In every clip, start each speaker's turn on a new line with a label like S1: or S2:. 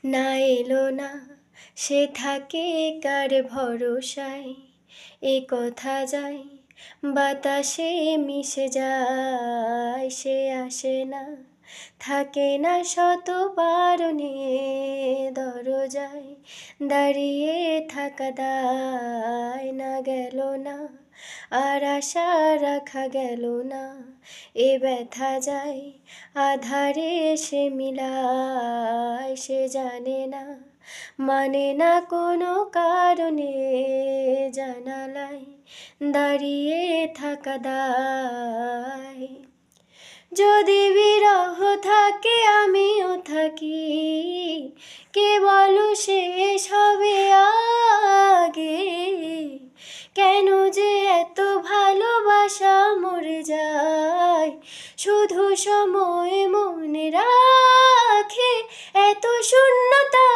S1: না এলো না সে থাকে কার ভরসায়, এ কথা যায় বাতাসে মিশে যায়। সে আসে না থাকে না শত বারণে, দরজায় দাঁড়িয়ে থাকা দায়। না গেল না আর আশা রাখা গেল না, এ ব্যথা যায় আধারে সে মিলায়। সে জানে না মানে না কোনো কারণে, জানালায় দাঁড়িয়ে থাকা দায়। যদি বিরহ থাকে আমিও থাকি, কেবল শেষ হবে আগে। কেন যে এত ভালোবাসা মরে যায়, শুধু সময় মনে রাখে এত শূন্যতা।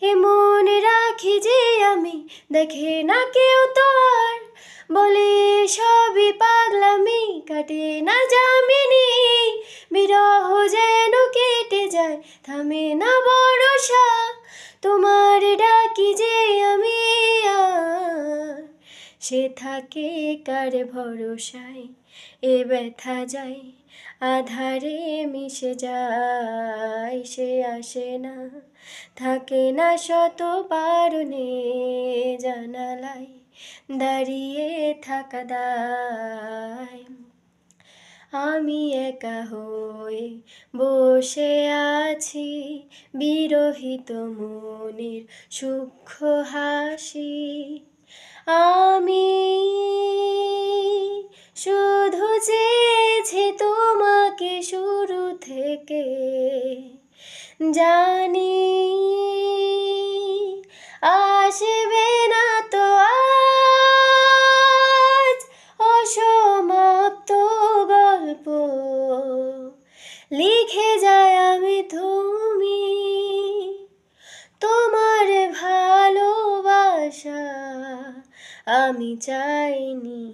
S1: এ মনে রাখি যে আমি, দেখে না কেউ তো আর, বলে সবই পাগলামি, কাটে না যামিনী। বিরহ যেন কেটে যায়, থামে না ভরসা, তোমার ডাকি যে আমি আর। সে থাকে কার ভরসায়, এ ব্যথা যায় আধারে মিশে যায়। সে আসে না থাকে না শত বারণে, জানালায় দাঁড়িয়ে থাকা দায়। আমি একা হয়ে বসে আছি, বিরহিত মনের সূক্ষ্ম হাসি। আমি শুধু চেয়েছি তোমাকে শুরু থেকে, জানি আসবে না তো আজ অসমাপ্ত গল্প। লিখে যায় আমি তুমি, তোমার ভালোবাসা আমি চাইনি।